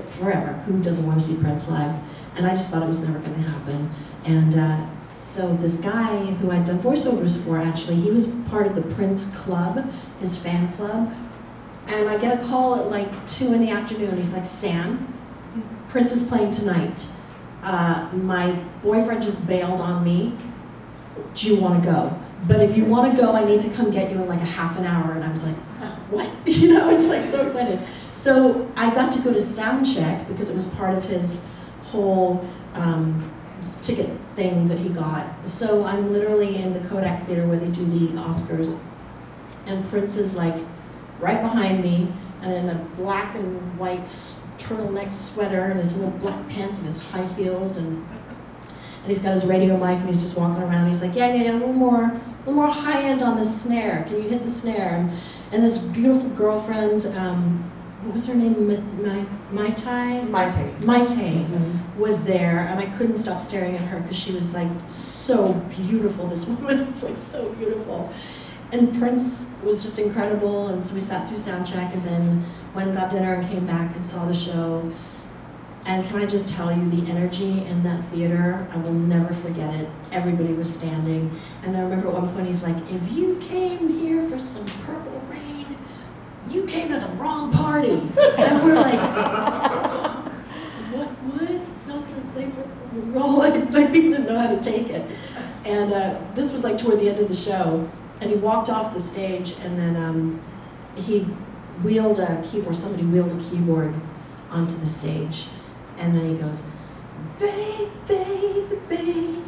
forever. Who doesn't want to see Prince live? And I just thought it was never going to happen. And so this guy who I'd done voiceovers for, actually, he was part of the Prince Club, his fan club. And I get a call at like 2 in the afternoon. He's like, "Sam, Prince is playing tonight. My boyfriend just bailed on me. Do you want to go? But if you want to go, I need to come get you in like a half an hour." And I was like, "What?" It's like so excited. So I got to go to sound check because it was part of his whole ticket thing that he got. So I'm literally in the Kodak Theater where they do the Oscars, and Prince is like right behind me, and in a black and white turtleneck sweater and his little black pants and his high heels, and he's got his radio mic and he's just walking around. He's like, yeah, a little more high end on the snare. Can you hit the snare? And this beautiful girlfriend, what was her name? Maite? Mm-hmm. Was there, and I couldn't stop staring at her because she was like so beautiful. This woman was like so beautiful. And Prince was just incredible, and so we sat through sound check and then went and got dinner and came back and saw the show. And can I just tell you, the energy in that theater, I will never forget it. Everybody was standing. And I remember at one point he's like, if you came here for some Purple Rain, you came to the wrong party. And we're like, what? He's not gonna play Purple Rain? Like people didn't know how to take it. And this was like toward the end of the show. And he walked off the stage, and then he wheeled a keyboard, somebody wheeled a keyboard onto the stage. And then he goes, baby, baby, baby,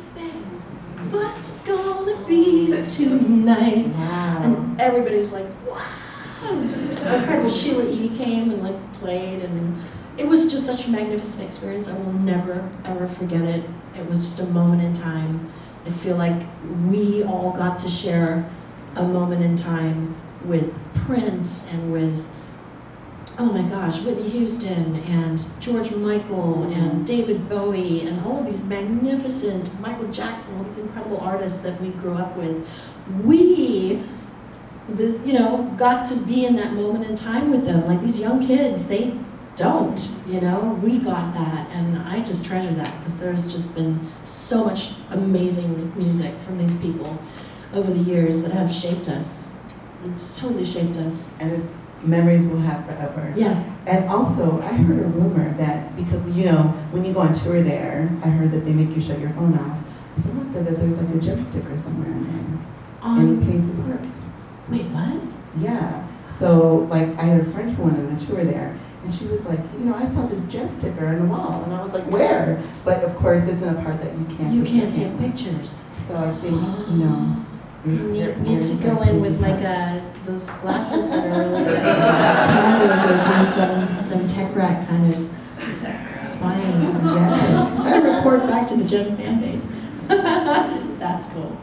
what's it gonna be tonight? Wow. And everybody's like, wow, just incredible. Sheila E. came and like played, and it was just such a magnificent experience. I will never, ever forget it. It was just a moment in time. I feel like we all got to share a moment in time with Prince and with, oh my gosh, Whitney Houston and George Michael and David Bowie and all of these magnificent, Michael Jackson, all these incredible artists that we grew up with. We, got to be in that moment in time with them. Like these young kids, they don't, we got that, and I just treasure that because there's just been so much amazing music from these people over the years that have shaped us. It's totally shaped us. And it's memories we'll have forever. Yeah. And also, I heard a rumor that because, when you go on tour there, I heard that they make you shut your phone off. Someone said that there's like a gem sticker somewhere in there. In Paisley Park. Wait, what? Yeah. So, like, I had a friend who went on a tour there, and she was like, I saw this gem sticker on the wall. And I was like, where? But of course, it's in a part that you can't take pictures. So I think, You need to go in with like those glasses that are really cameras, or do some tech rat kind of spying. Yes. And report back to the Gem fan base. That's cool.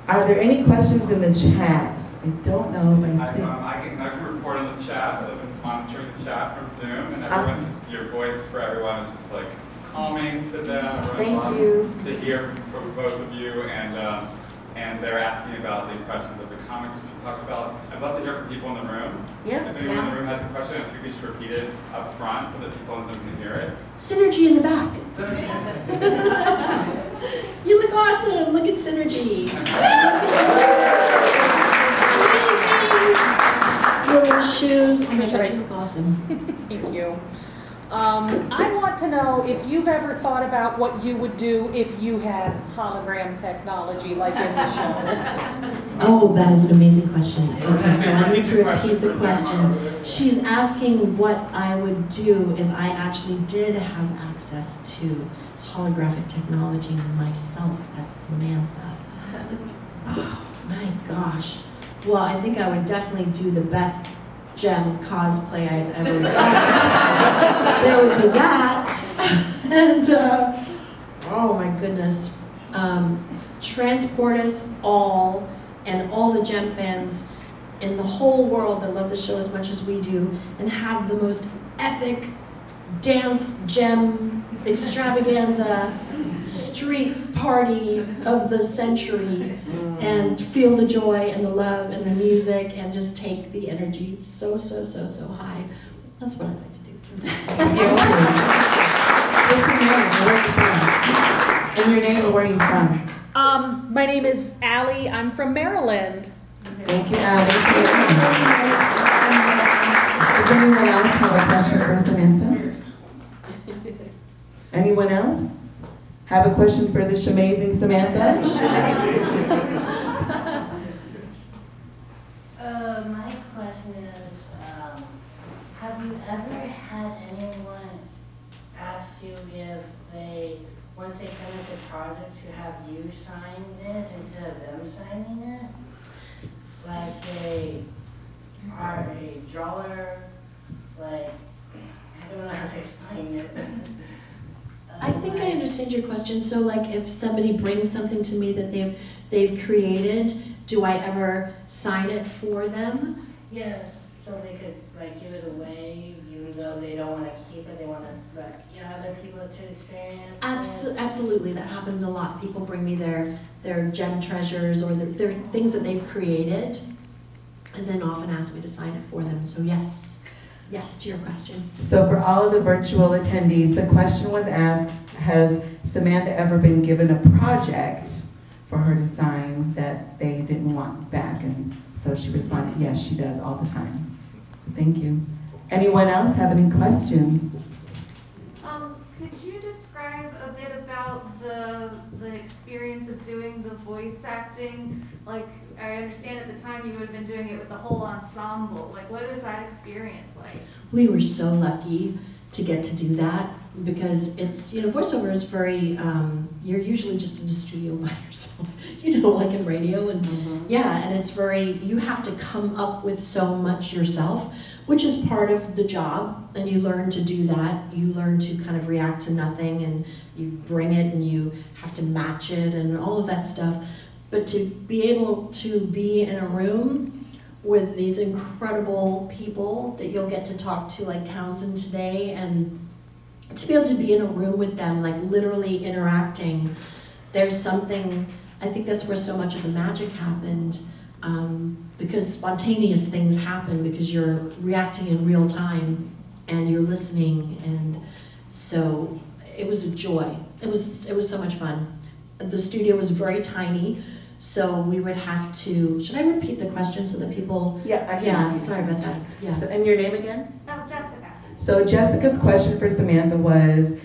Are there any questions in the chats? I don't know if I see. I can report on the chats. I've been monitoring the chat from Zoom, and everyone's just, your voice for everyone is just like calming to them. Thank you. To hear from both of you, and they're asking about the impressions of the comics which you talked about. I'd love to hear from people in the room. Yeah. If anyone in the room has a question, if you could just repeat it up front so that people in Zoom can hear it. Synergy in the back. Synergy. You look awesome. Look at Synergy. Your little shoes. Oh my God, you look awesome. Thank you. I want to know if you've ever thought about what you would do if you had hologram technology like in the show. Oh, that is an amazing question. Okay, so I need to repeat the question. She's asking what I would do if I actually did have access to holographic technology myself as Samantha. Oh my gosh. Well, I think I would definitely do the best Gem cosplay I've ever done. There would be that. And, oh my goodness. Transport us all, and all the Gem fans in the whole world that love the show as much as we do, and have the most epic dance Gem extravaganza street party of the century, and feel the joy and the love and the music, and just take the energy so high. That's what I'd like to do. And your name, or where are you from? My name is Allie. I'm from Maryland. Thank you, Allie. Does anyone else have a question for Samantha? Anyone else have a question for this amazing Samantha? My question is, have you ever had anyone ask you if they, once you signed it instead of them signing it? Like they are a drawer, like, I don't know how to explain it. I think I understand your question. So like if somebody brings something to me that they've created, do I ever sign it for them? Yes, so they could like give it away, even though they don't want to keep it, they want to let other people to experience it. Absolutely, that happens a lot. People bring me their gem treasures or their things that they've created, and then often ask me to sign it for them. So yes to your question. So for all of the virtual attendees, the question was asked, has Samantha ever been given a project for her to sign that they didn't want back? And so she responded, yes, she does all the time. Thank you. Anyone else have any questions? Could you describe a bit about the experience of doing the voice acting? Like, I understand at the time you would have been doing it with the whole ensemble. Like, what is that experience like? We were so lucky to get to do that because it's, voiceover is very, you're usually just in the studio by yourself, like in radio and and it's very, you have to come up with so much yourself, which is part of the job, and you learn to do that. You learn to kind of react to nothing and you bring it and you have to match it and all of that stuff. But to be able to be in a room with these incredible people that you'll get to talk to, like Townsend today, and to be able to be in a room with them, like literally interacting, there's something, I think that's where so much of the magic happened, because spontaneous things happen because you're reacting in real time and you're listening, and so it was a joy. It was so much fun. The studio was very tiny, so we would have to, should I repeat the question so that people? Yeah, I can. Yeah, sorry about that. Yeah. So, and your name again? Oh, Jessica. So Jessica's question for Samantha was,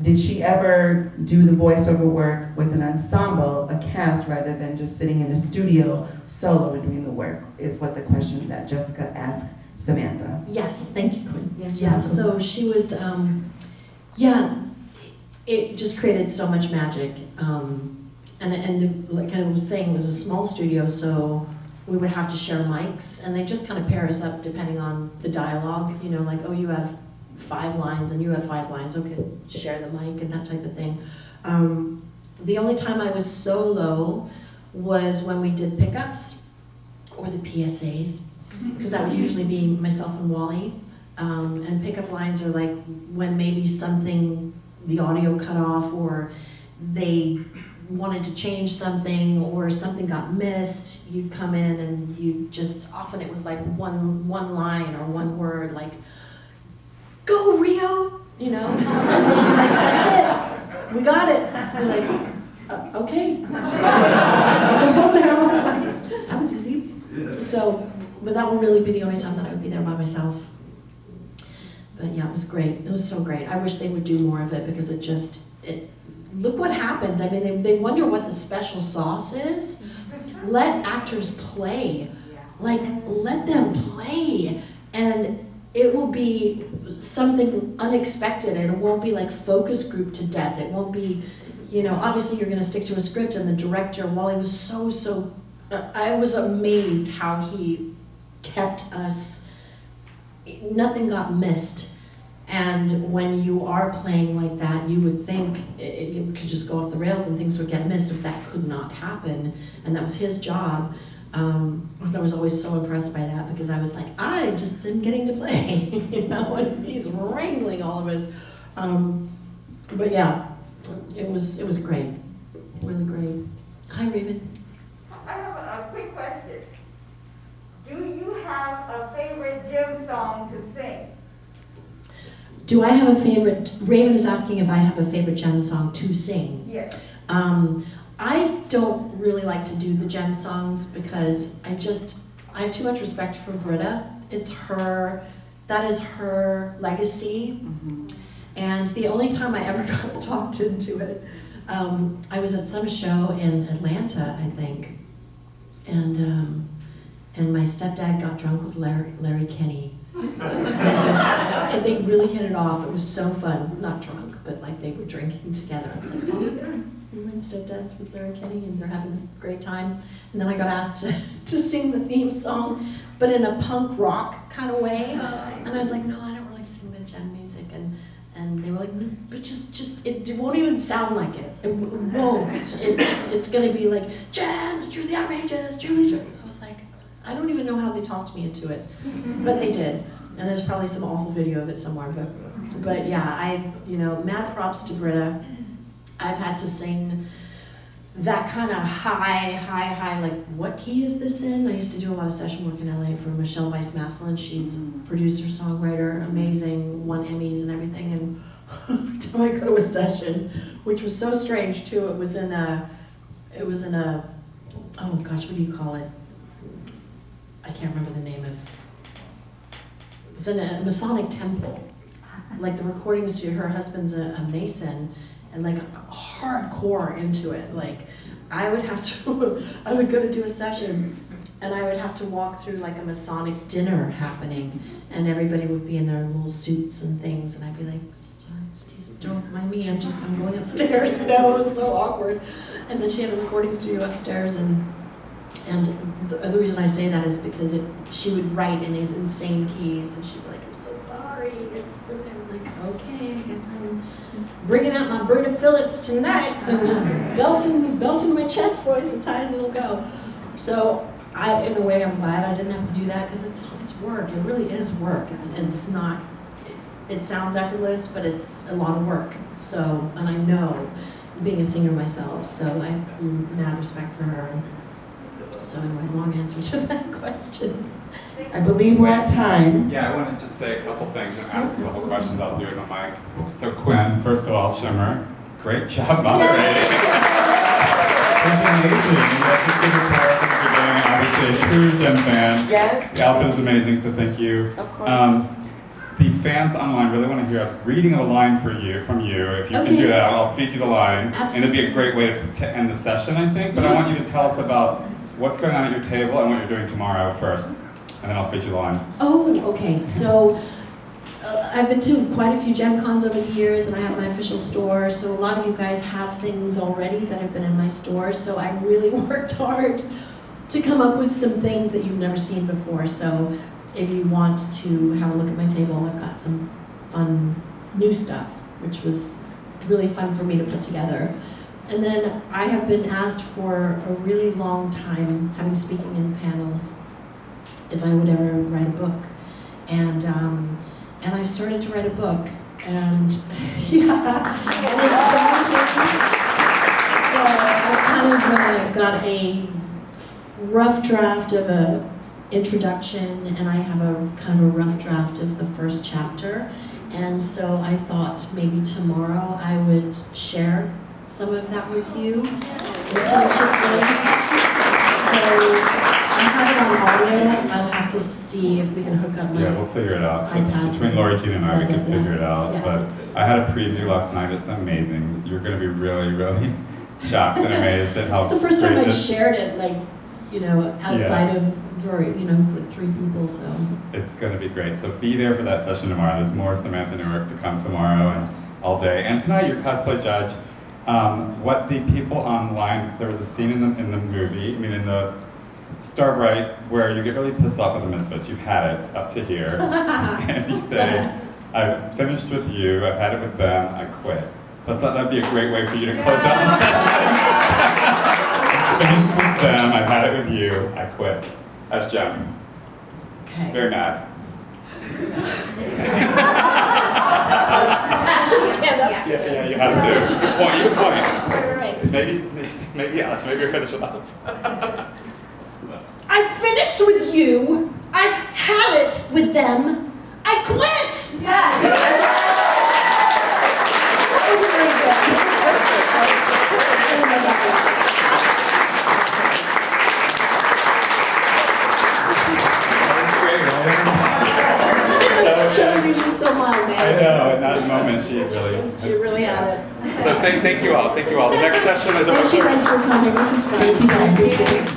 did she ever do the voiceover work with an ensemble, a cast, rather than just sitting in a studio solo and doing the work, is what the question that Jessica asked Samantha. Yes, thank you, Quinn. Yes, Yeah, you're so she was, it just created so much magic. Like I was saying, it was a small studio, so we would have to share mics, and they just kind of pair us up depending on the dialogue, like, oh, you have 5 lines and you have 5 lines, okay, share the mic and that type of thing. The only time I was solo was when we did pickups or the PSAs, because that would usually be myself and Wally. And pickup lines are like when maybe something, the audio cut off, or they wanted to change something, or something got missed, you'd come in and you just, often it was like one line or one word, like, go Rio, and they'd be like, that's it, we got it. We're like, okay, I'm home now. That was easy. So, but that would really be the only time that I would be there by myself. But yeah, it was great. It was so great. I wish they would do more of it because look what happened. I mean, they wonder what the special sauce is. Let actors play. Like, let them play. And it will be something unexpected, and it won't be like focus group to death. It won't be, obviously you're gonna stick to a script, and the director, Wally, was so, I was amazed how he kept us, nothing got missed. And when you are playing like that, you would think it could just go off the rails and things would get missed, but that could not happen. And that was his job. I was always so impressed by that because I was like, I just am getting to play, and he's wrangling all of us. But yeah, it was great, really great. Hi, Raven. I have a quick question. Do you have a favorite Gem song to sing? Do I have a favorite? Raven is asking if I have a favorite Gem song to sing. Yes. I don't really like to do the Gem songs because I have too much respect for Britta. That is her legacy. Mm-hmm. And the only time I ever got talked into it, I was at some show in Atlanta, I think, and my stepdad got drunk with Larry Kenny, And they really hit it off. It was so fun. Not drunk, but like they were drinking together. I was like, oh my God, you're my stepdads with Larry Kenny, and they're having a great time. And then I got asked to sing the theme song, but in a punk rock kind of way. And I was like, no, I don't really sing the Gem music. And they were like, but just it won't even sound like it. It won't. It's gonna be like, Gems, truly outrageous, truly true. I was like, I don't even know how they talked me into it, but they did. And there's probably some awful video of it somewhere, but yeah, mad props to Britta. I've had to sing that kind of high, like, what key is this in? I used to do a lot of session work in LA for Michelle Weiss-Maslin. She's a producer, songwriter, amazing, won Emmys and everything. And every time I go to a session, which was so strange too, it was in a, oh gosh, what do you call it? I can't remember the name of, it was in a Masonic temple. Like the recording studio, her husband's a Mason, and like hardcore into it. Like I would go to do a session and I would have to walk through like a Masonic dinner happening, and everybody would be in their little suits and things, and I'd be like, excuse me, don't mind me, I'm going upstairs, it was so awkward. And then she had a recording studio upstairs, and the reason I say that is because she would write in these insane keys, and she'd be like, I'm so sorry, and I'm like, okay, I guess I'm bringing out my Berta Phillips tonight, and just belting my chest voice as high as it'll go. So in a way, I'm glad I didn't have to do that, because it's work. It really is work. It's not. It sounds effortless, but it's a lot of work. So, and I know, being a singer myself, so I have mad respect for her. So anyway, long answer to that question. I believe we're at time. Yeah, I want to just say a couple things and ask a couple questions. I'll do it on the mic. So Quinn, first of all, Shimmer, great job moderating. It's amazing. You have to give a part from the beginning. Obviously, a true Gem fan. Yes. The outfit is amazing, so thank you. Of course. The fans online really want to hear a reading of a line from you. If you can do that, I'll feed you the line. Absolutely. And it'd be a great way to end the session, I think. But I want you to tell us about what's going on at your table and what you're doing tomorrow first. And then I'll feed you the line. Oh, okay. So I've been to quite a few JemCons over the years, and I have my official store. So a lot of you guys have things already that have been in my store. So I really worked hard to come up with some things that you've never seen before. So if you want to have a look at my table, I've got some fun new stuff, which was really fun for me to put together. And then I have been asked for a really long time, having speaking in panels, if I would ever write a book. And I've started to write a book, and yeah, and it's daunting. So I've kind of got a rough draft of a introduction, and I have a kind of a rough draft of the first chapter. And so I thought maybe tomorrow I would share some of that with you instead of so I have it on audio. I'll have to see if we can hook up my Yeah, we'll figure it out. So iPad. between Lori, Gina, and I, we can Yeah. figure it out. Yeah. But I had a preview last night. It's amazing. You're going to be really, really shocked and amazed at how It's the first time great I've this- shared it, like, outside of like 3 people, so. It's going to be great. So be there for that session tomorrow. There's more Samantha Newark to come tomorrow and all day. And tonight, your cosplay judge. What the people online, there was a scene in the movie, in the Starbright, where you get really pissed off at the Misfits. You've had it up to here. And you say, I've finished with you, I've had it with them, I quit. So I thought that'd be a great way for you to close out the session. Finished with them, I've had it with you, I quit. That's Gem. She's Okay. very mad. Just stand up. Yeah, you have to. You point. Right. Maybe us. Maybe you're finished with us. I finished with you. I've had it with them. I quit. Joe's usually so mild, man. I know. In that moment, she really had it. So thank you all. Thank you all. The next session is Thank you guys for coming. This was fun. I appreciate it.